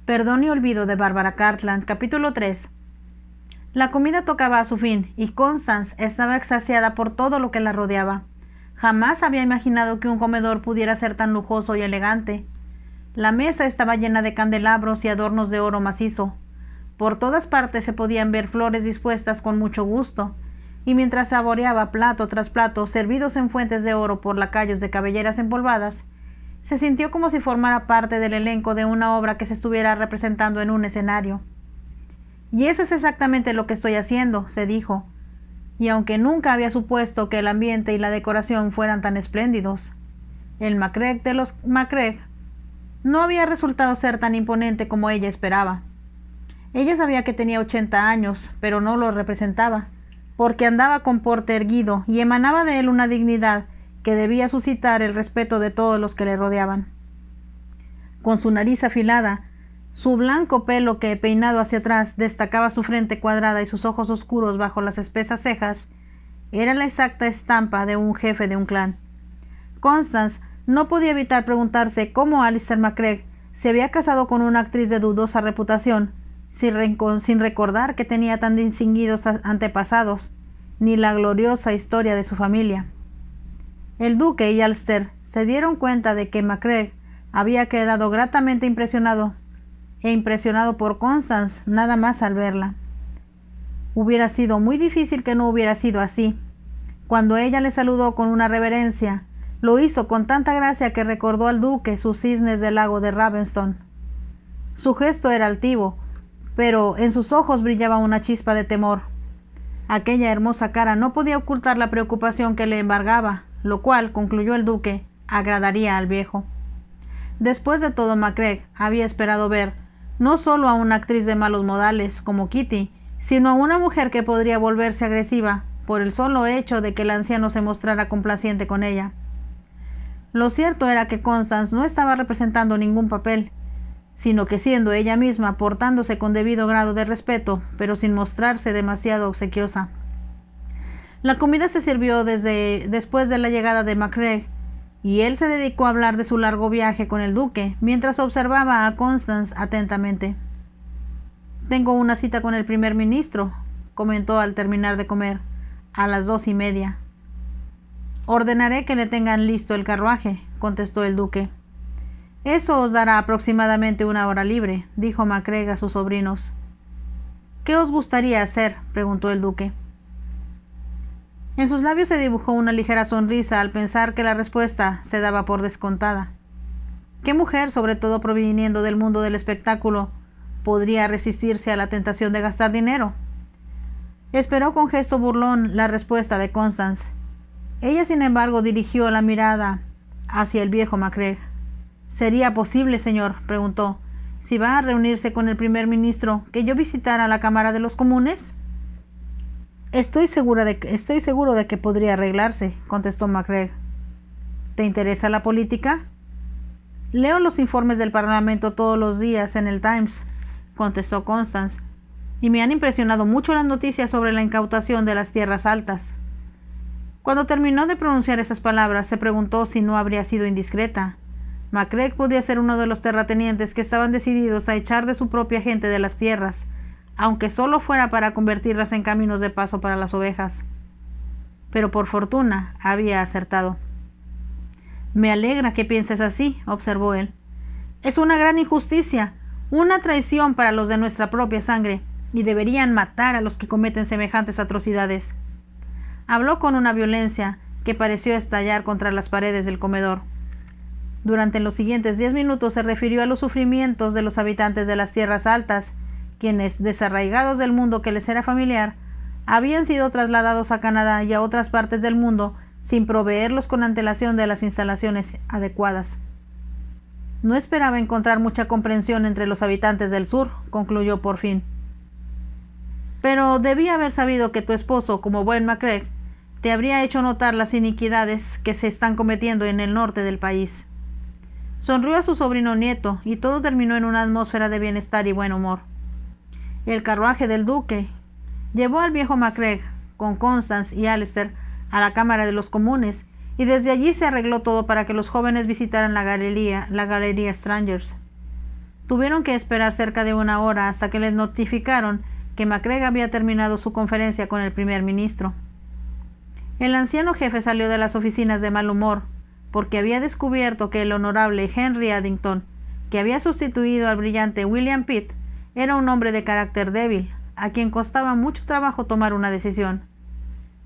Perdón y olvido de Bárbara Cartland, capítulo 3. La comida tocaba a su fin, y Constance estaba extasiada por todo lo que la rodeaba. Jamás había imaginado que un comedor pudiera ser tan lujoso y elegante. La mesa estaba llena de candelabros y adornos de oro macizo. Por todas partes se podían ver flores dispuestas con mucho gusto, y mientras saboreaba plato tras plato servidos en fuentes de oro por lacayos de cabelleras empolvadas, se sintió como si formara parte del elenco de una obra que se estuviera representando en un escenario. Y eso es exactamente lo que estoy haciendo, se dijo, y aunque nunca había supuesto que el ambiente y la decoración fueran tan espléndidos, el Macreg de los Macreg no había resultado ser tan imponente como ella esperaba. Ella sabía que tenía 80 años, pero no lo representaba, porque andaba con porte erguido y emanaba de él una dignidad que debía suscitar el respeto de todos los que le rodeaban. Con su nariz afilada, su blanco pelo que, peinado hacia atrás, destacaba su frente cuadrada y sus ojos oscuros bajo las espesas cejas, era la exacta estampa de un jefe de un clan. Constance no podía evitar preguntarse cómo Alistair Macreg se había casado con una actriz de dudosa reputación, sin recordar que tenía tan distinguidos antepasados, ni la gloriosa historia de su familia. El duque y Alistair se dieron cuenta de que Macreg había quedado gratamente impresionado por Constance nada más al verla. Hubiera sido muy difícil que no hubiera sido así. Cuando ella le saludó con una reverencia, lo hizo con tanta gracia que recordó al duque sus cisnes del lago de Ravenstone. Su gesto era altivo, pero en sus ojos brillaba una chispa de temor. Aquella hermosa cara no podía ocultar la preocupación que le embargaba, lo cual, concluyó el duque, agradaría al viejo. Después de todo, Macreg había esperado ver no solo a una actriz de malos modales como Kitty, sino a una mujer que podría volverse agresiva por el solo hecho de que el anciano se mostrara complaciente con ella. Lo cierto era que Constance no estaba representando ningún papel, sino que siendo ella misma, portándose con debido grado de respeto, pero sin mostrarse demasiado obsequiosa. La comida se sirvió después de la llegada de Macreg, y él se dedicó a hablar de su largo viaje con el duque, mientras observaba a Constance atentamente. «Tengo una cita con el primer ministro», comentó al terminar de comer, «a las 2:30». «Ordenaré que le tengan listo el carruaje», contestó el duque. «Eso os dará aproximadamente 1 hora libre», dijo Macreg a sus sobrinos. «¿Qué os gustaría hacer?», preguntó el duque. En sus labios se dibujó una ligera sonrisa al pensar que la respuesta se daba por descontada. ¿Qué mujer, sobre todo proviniendo del mundo del espectáculo, podría resistirse a la tentación de gastar dinero? Esperó con gesto burlón la respuesta de Constance. Ella, sin embargo, dirigió la mirada hacia el viejo Macreg. «¿Sería posible, señor?», preguntó, «si va a reunirse con el primer ministro, que yo visitara la Cámara de los Comunes?» Estoy seguro de que podría arreglarse», contestó Macreg. «¿Te interesa la política?» «Leo los informes del Parlamento todos los días en el Times», contestó Constance, «y me han impresionado mucho las noticias sobre la incautación de las tierras altas». Cuando terminó de pronunciar esas palabras, se preguntó si no habría sido indiscreta. Macreg podía ser uno de los terratenientes que estaban decididos a echar de su propia gente de las tierras, aunque solo fuera para convertirlas en caminos de paso para las ovejas. Pero por fortuna había acertado. «Me alegra que pienses así», observó él. «Es una gran injusticia, una traición para los de nuestra propia sangre, y deberían matar a los que cometen semejantes atrocidades». Habló con una violencia que pareció estallar contra las paredes del comedor. Durante los siguientes 10 minutos se refirió a los sufrimientos de los habitantes de las tierras altas, quienes, desarraigados del mundo que les era familiar, habían sido trasladados a Canadá y a otras partes del mundo sin proveerlos con antelación de las instalaciones adecuadas. «No esperaba encontrar mucha comprensión entre los habitantes del sur», concluyó por fin. «Pero debía haber sabido que tu esposo, como buen Macreg, te habría hecho notar las iniquidades que se están cometiendo en el norte del país». Sonrió a su sobrino nieto, y todo terminó en una atmósfera de bienestar y buen humor. El carruaje del duque llevó al viejo Macreg, con Constance y Alistair, a la Cámara de los Comunes, y desde allí se arregló todo para que los jóvenes visitaran la galería Strangers. Tuvieron que esperar cerca de 1 hora hasta que les notificaron que MacCreagh había terminado su conferencia con el primer ministro. El anciano jefe salió de las oficinas de mal humor, porque había descubierto que el honorable Henry Addington, que había sustituido al brillante William Pitt, era un hombre de carácter débil, a quien costaba mucho trabajo tomar una decisión.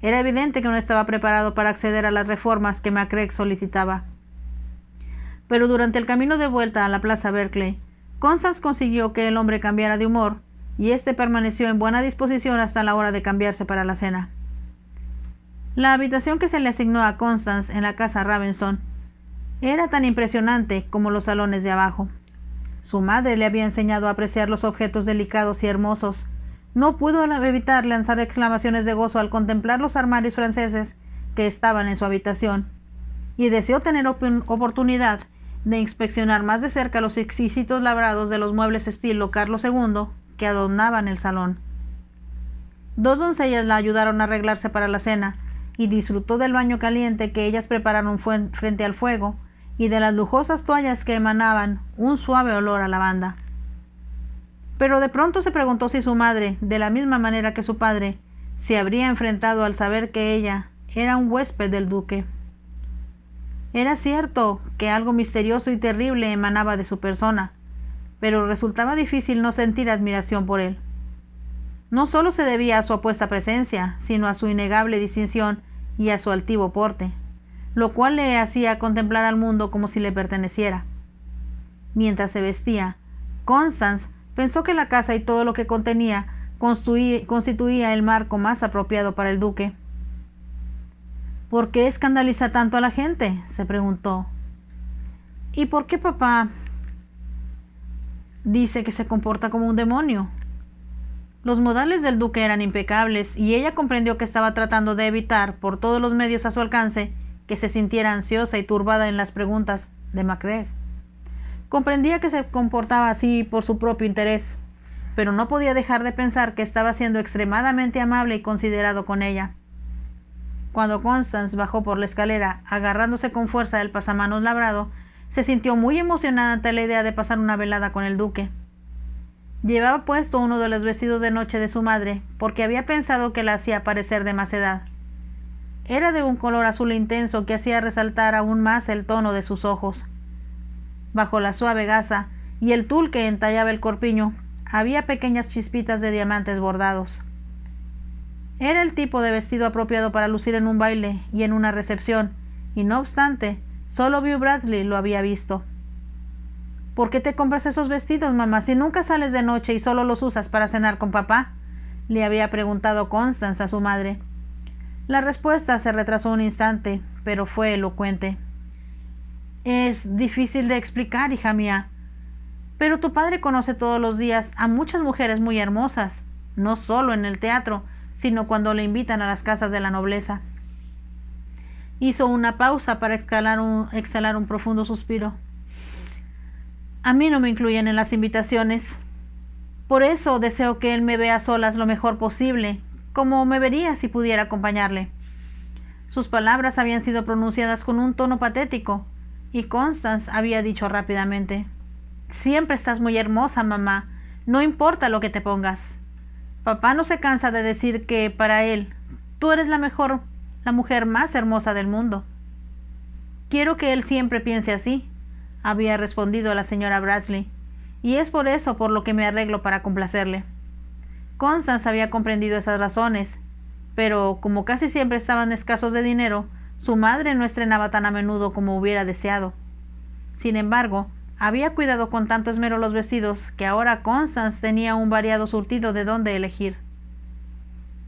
Era evidente que no estaba preparado para acceder a las reformas que MacCreagh solicitaba. Pero durante el camino de vuelta a la Plaza Berkeley, Constance consiguió que el hombre cambiara de humor, y éste permaneció en buena disposición hasta la hora de cambiarse para la cena. La habitación que se le asignó a Constance en la casa Ravenson era tan impresionante como los salones de abajo. Su madre le había enseñado a apreciar los objetos delicados y hermosos. No pudo evitar lanzar exclamaciones de gozo al contemplar los armarios franceses que estaban en su habitación, y deseó tener oportunidad de inspeccionar más de cerca los exquisitos labrados de los muebles estilo Carlos II que adornaban el salón. 2 doncellas la ayudaron a arreglarse para la cena, y disfrutó del baño caliente que ellas prepararon frente al fuego y de las lujosas toallas que emanaban un suave olor a lavanda. Pero de pronto se preguntó si su madre, de la misma manera que su padre, se habría enfrentado al saber que ella era un huésped del duque. Era cierto que algo misterioso y terrible emanaba de su persona, pero resultaba difícil no sentir admiración por él. No solo se debía a su apuesta presencia, sino a su innegable distinción y a su altivo porte, lo cual le hacía contemplar al mundo como si le perteneciera. Mientras se vestía, Constance pensó que la casa y todo lo que contenía constituía el marco más apropiado para el duque. ¿Por qué escandaliza tanto a la gente?, se preguntó. ¿Y por qué papá dice que se comporta como un demonio? Los modales del duque eran impecables, y ella comprendió que estaba tratando de evitar, por todos los medios a su alcance, que se sintiera ansiosa y turbada en las preguntas de MacCreagh. Comprendía que se comportaba así por su propio interés, pero no podía dejar de pensar que estaba siendo extremadamente amable y considerado con ella. Cuando Constance bajó por la escalera, agarrándose con fuerza del pasamanos labrado, se sintió muy emocionada ante la idea de pasar una velada con el duque. Llevaba puesto uno de los vestidos de noche de su madre, porque había pensado que la hacía parecer de más edad. Era de un color azul intenso que hacía resaltar aún más el tono de sus ojos. Bajo la suave gasa y el tul que entallaba el corpiño, había pequeñas chispitas de diamantes bordados. Era el tipo de vestido apropiado para lucir en un baile y en una recepción, y no obstante, solo Beau Bradley lo había visto. ¿Por qué te compras esos vestidos, mamá, si nunca sales de noche y solo los usas para cenar con papá?, le había preguntado Constance a su madre. La respuesta se retrasó un instante, pero fue elocuente. Es difícil de explicar, hija mía, pero tu padre conoce todos los días a muchas mujeres muy hermosas, no solo en el teatro, sino cuando le invitan a las casas de la nobleza. Hizo una pausa para exhalar un profundo suspiro. A mí no me incluyen en las invitaciones. Por eso deseo que él me vea a solas lo mejor posible, como me vería si pudiera acompañarle. Sus palabras habían sido pronunciadas con un tono patético, y Constance había dicho rápidamente: «Siempre estás muy hermosa, mamá, no importa lo que te pongas». Papá no se cansa de decir que, para él, tú eres la mujer más hermosa del mundo. Quiero que él siempre piense así, había respondido la señora Bradley, y es por eso por lo que me arreglo para complacerle. Constance había comprendido esas razones, pero como casi siempre estaban escasos de dinero, su madre no estrenaba tan a menudo como hubiera deseado. Sin embargo, había cuidado con tanto esmero los vestidos que ahora Constance tenía un variado surtido de dónde elegir.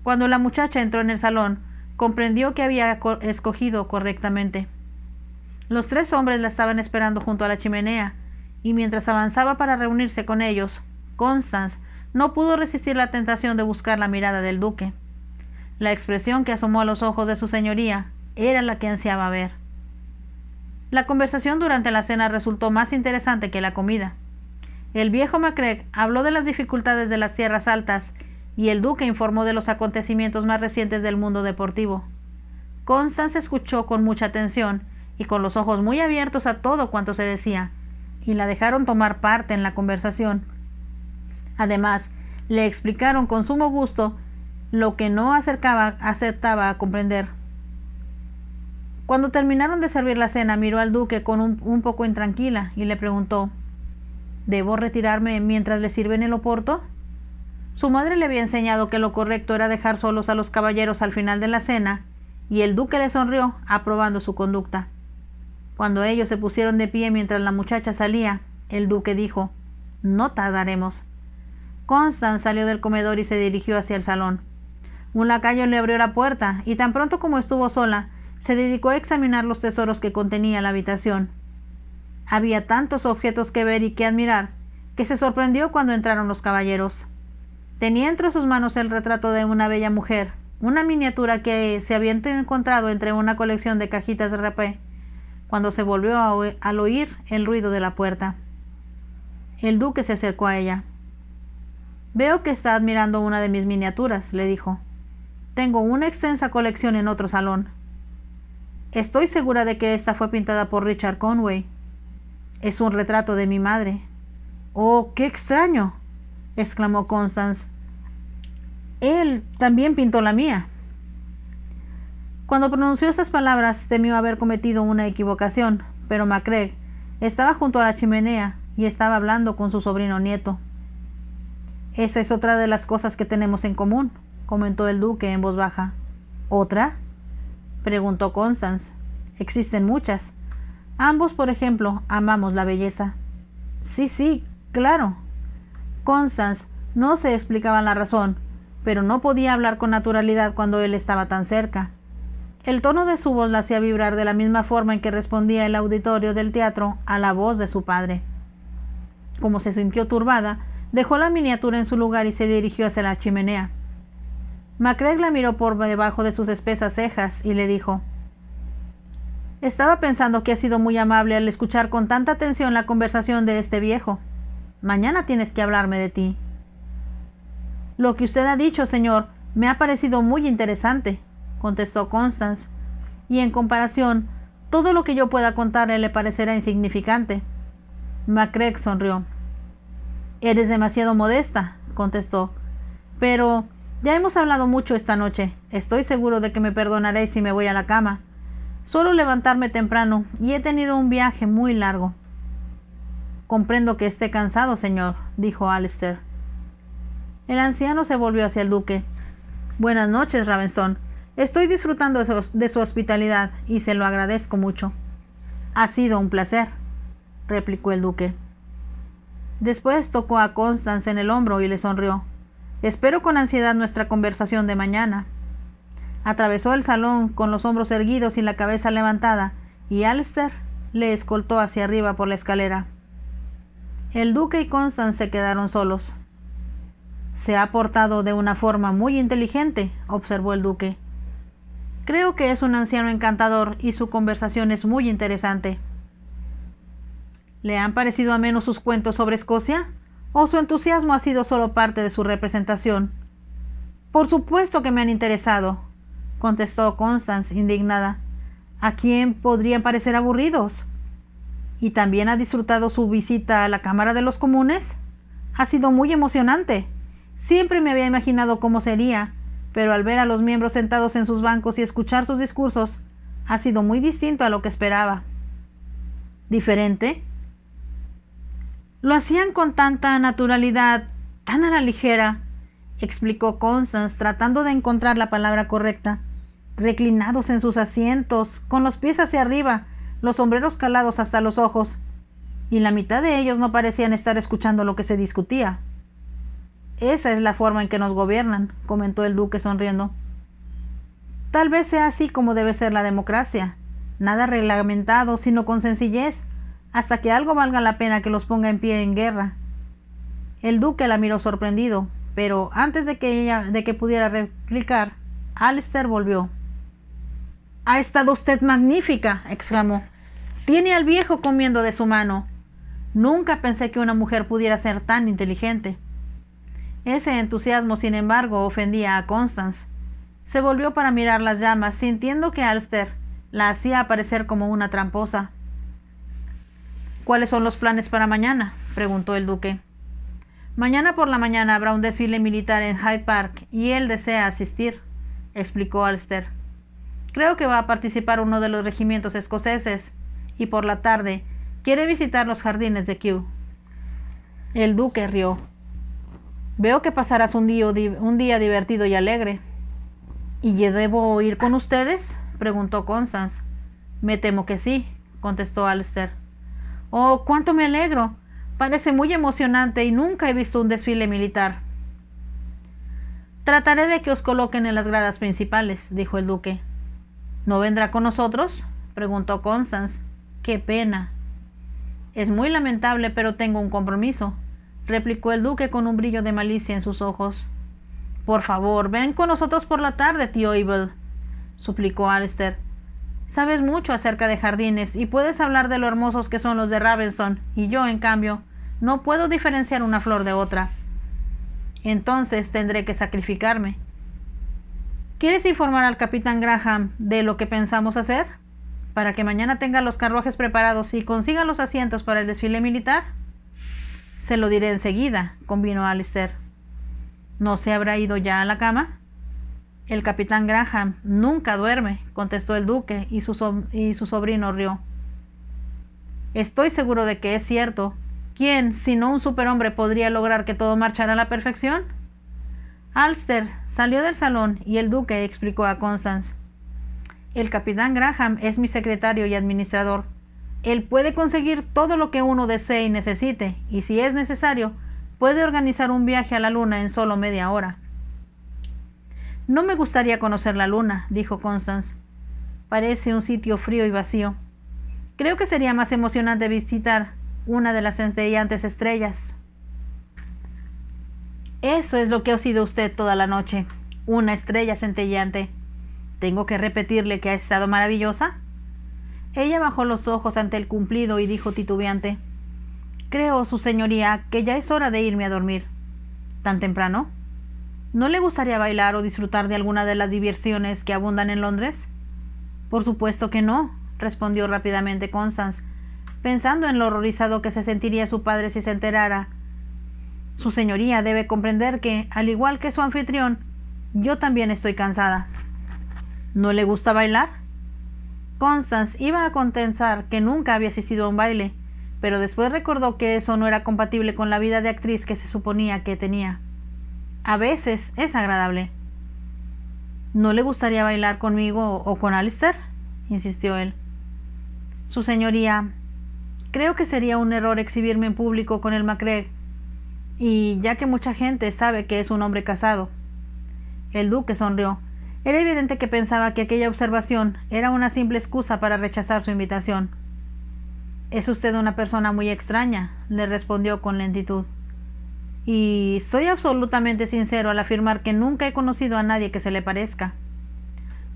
Cuando la muchacha entró en el salón, comprendió que había escogido correctamente. Los 3 hombres la estaban esperando junto a la chimenea, y mientras avanzaba para reunirse con ellos, Constance no pudo resistir la tentación de buscar la mirada del duque. La expresión que asomó a los ojos de su señoría era la que ansiaba ver. La conversación durante la cena resultó más interesante que la comida. El viejo MacCreagh habló de las dificultades de las tierras altas, y el duque informó de los acontecimientos más recientes del mundo deportivo. Constance escuchó con mucha atención, y con los ojos muy abiertos a todo cuanto se decía. y la dejaron tomar parte en la conversación. Además, le explicaron con sumo gusto lo que no aceptaba a comprender. Cuando terminaron de servir la cena, miró al duque con un poco intranquila y le preguntó: ¿Debo retirarme mientras le sirven el oporto? Su madre le había enseñado que lo correcto era dejar solos a los caballeros al final de la cena, y el duque le sonrió, aprobando su conducta. Cuando ellos se pusieron de pie mientras la muchacha salía, el duque dijo: «No tardaremos». Constance salió del comedor y se dirigió hacia el salón. Un lacayo le abrió la puerta, y tan pronto como estuvo sola, se dedicó a examinar los tesoros que contenía la habitación. Había tantos objetos que ver y que admirar, que se sorprendió cuando entraron los caballeros. Tenía entre sus manos el retrato de una bella mujer, una miniatura que se había encontrado entre una colección de cajitas de rapé, cuando se volvió al oír el ruido de la puerta. El duque se acercó a ella. «Veo que está admirando una de mis miniaturas», le dijo. «Tengo una extensa colección en otro salón. Estoy segura de que esta fue pintada por Richard Conway. Es un retrato de mi madre». «¡Oh, qué extraño!», exclamó Constance. «Él también pintó la mía». Cuando pronunció esas palabras temió haber cometido una equivocación, pero Macrae estaba junto a la chimenea y estaba hablando con su sobrino nieto. «Esa es otra de las cosas que tenemos en común», comentó el duque en voz baja. «¿Otra?», preguntó Constance. «Existen muchas. Ambos, por ejemplo, amamos la belleza». Sí, claro». Constance no se explicaba la razón, pero no podía hablar con naturalidad cuando él estaba tan cerca. El tono de su voz la hacía vibrar de la misma forma en que respondía el auditorio del teatro a la voz de su padre. Como se sintió turbada, dejó la miniatura en su lugar y se dirigió hacia la chimenea. Macrae la miró por debajo de sus espesas cejas y le dijo: «Estaba pensando que has sido muy amable al escuchar con tanta atención la conversación de este viejo. Mañana tienes que hablarme de ti». «Lo que usted ha dicho, señor, me ha parecido muy interesante», contestó Constance, «y en comparación, todo lo que yo pueda contarle le parecerá insignificante». Macrae sonrió. «Eres demasiado modesta», contestó, «pero ya hemos hablado mucho esta noche. Estoy seguro de que me perdonaréis si me voy a la cama. Suelo levantarme temprano y he tenido un viaje muy largo». «Comprendo que esté cansado, señor», dijo Alistair. El anciano se volvió hacia el duque. «Buenas noches, Ravenston. Estoy disfrutando de su hospitalidad y se lo agradezco mucho». «Ha sido un placer», replicó el duque. Después tocó a Constance en el hombro y le sonrió. «Espero con ansiedad nuestra conversación de mañana». Atravesó el salón con los hombros erguidos y la cabeza levantada, y Alistair le escoltó hacia arriba por la escalera. El duque y Constance se quedaron solos. «Se ha portado de una forma muy inteligente», observó el duque. «Creo que es un anciano encantador y su conversación es muy interesante». «¿Le han parecido amenos sus cuentos sobre Escocia? ¿O su entusiasmo ha sido solo parte de su representación?» «Por supuesto que me han interesado», contestó Constance, indignada. «¿A quién podrían parecer aburridos?» «¿Y también ha disfrutado su visita a la Cámara de los Comunes? Ha sido muy emocionante. Siempre me había imaginado cómo sería, pero al ver a los miembros sentados en sus bancos y escuchar sus discursos, ha sido muy distinto a lo que esperaba». «¿Diferente?» «Lo hacían con tanta naturalidad, tan a la ligera», explicó Constance, tratando de encontrar la palabra correcta. «Reclinados en sus asientos, con los pies hacia arriba, los sombreros calados hasta los ojos, y la mitad de ellos no parecían estar escuchando lo que se discutía». «Esa es la forma en que nos gobiernan», comentó el duque sonriendo. «Tal vez sea así como debe ser la democracia, nada reglamentado, sino con sencillez, hasta que algo valga la pena que los ponga en pie en guerra». El duque la miró sorprendido, pero antes de que pudiera replicar, Alistair volvió. «Ha estado usted magnífica», exclamó. «Tiene al viejo comiendo de su mano. Nunca pensé que una mujer pudiera ser tan inteligente». Ese entusiasmo, sin embargo, ofendía a Constance. Se volvió para mirar las llamas, sintiendo que Alistair la hacía aparecer como una tramposa. ¿Cuáles son los planes para mañana?, preguntó el duque. Mañana por la mañana habrá un desfile militar en Hyde Park y él desea asistir, explicó Alcester. Creo que va a participar uno de los regimientos escoceses y por la tarde quiere visitar los jardines de Kew. El duque rió. Veo que pasarás un día divertido y alegre. ¿Y yo debo ir con ustedes?, preguntó Constance. Me temo que sí, contestó Alcester. Oh, cuánto me alegro. Parece muy emocionante y nunca he visto un desfile militar. Trataré de que os coloquen en las gradas principales, dijo el duque. ¿No vendrá con nosotros?, preguntó Constance. ¡Qué pena! Es muy lamentable, pero tengo un compromiso, replicó el duque con un brillo de malicia en sus ojos. Por favor, ven con nosotros por la tarde, tío Evil, suplicó Alcester. Sabes mucho acerca de jardines y puedes hablar de lo hermosos que son los de Ravenston, y yo, en cambio, no puedo diferenciar una flor de otra. Entonces tendré que sacrificarme. ¿Quieres informar al capitán Graham de lo que pensamos hacer? Para que mañana tenga los carruajes preparados y consiga los asientos para el desfile militar. Se lo diré enseguida, convino Alcester. ¿No se habrá ido ya a la cama? El capitán Graham nunca duerme, contestó el duque, y su sobrino rió. Estoy seguro de que es cierto. ¿Quién, sino un superhombre, podría lograr que todo marchara a la perfección? Alcester salió del salón y el duque explicó a Constance. El capitán Graham es mi secretario y administrador. Él puede conseguir todo lo que uno desee y necesite, y si es necesario, puede organizar un viaje a la luna en solo media hora. No me gustaría conocer la luna, dijo Constance. Parece un sitio frío y vacío. Creo que sería más emocionante visitar una de las centelleantes estrellas. Eso es lo que ha sido usted toda la noche, una estrella centelleante. ¿Tengo que repetirle que ha estado maravillosa? Ella bajó los ojos ante el cumplido y dijo titubeante: Creo, su señoría, que ya es hora de irme a dormir. ¿Tan temprano? ¿No le gustaría bailar o disfrutar de alguna de las diversiones que abundan en Londres? Por supuesto que no, respondió rápidamente Constance, pensando en lo horrorizado que se sentiría su padre si se enterara. Su señoría debe comprender que, al igual que su anfitrión, yo también estoy cansada. ¿No le gusta bailar? Constance iba a contestar que nunca había asistido a un baile, pero después recordó que eso no era compatible con la vida de actriz que se suponía que tenía. A veces es agradable. ¿No le gustaría bailar conmigo o con Alcester?, insistió él. Su señoría, creo que sería un error exhibirme en público con el Macrae, y ya que mucha gente sabe que es un hombre casado. El duque sonrió. Era evidente que pensaba que aquella observación era una simple excusa para rechazar su invitación. Es usted una persona muy extraña, le respondió con lentitud. Y soy absolutamente sincero al afirmar que nunca he conocido a nadie que se le parezca.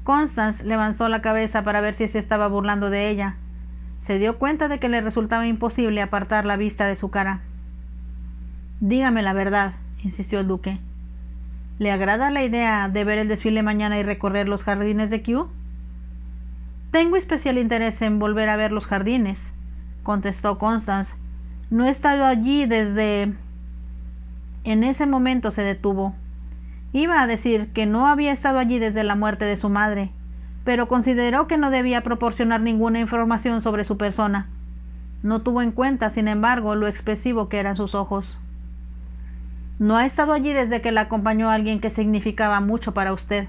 Constance levantó la cabeza para ver si se estaba burlando de ella. Se dio cuenta de que le resultaba imposible apartar la vista de su cara. Dígame la verdad, insistió el duque. ¿Le agrada la idea de ver el desfile mañana y recorrer los jardines de Kew? Tengo especial interés en volver a ver los jardines, contestó Constance. No he estado allí desde... En ese momento se detuvo. Iba a decir que no había estado allí desde la muerte de su madre, pero consideró que no debía proporcionar ninguna información sobre su persona. No tuvo en cuenta, sin embargo, lo expresivo que eran sus ojos. No ha estado allí desde que la acompañó alguien que significaba mucho para usted,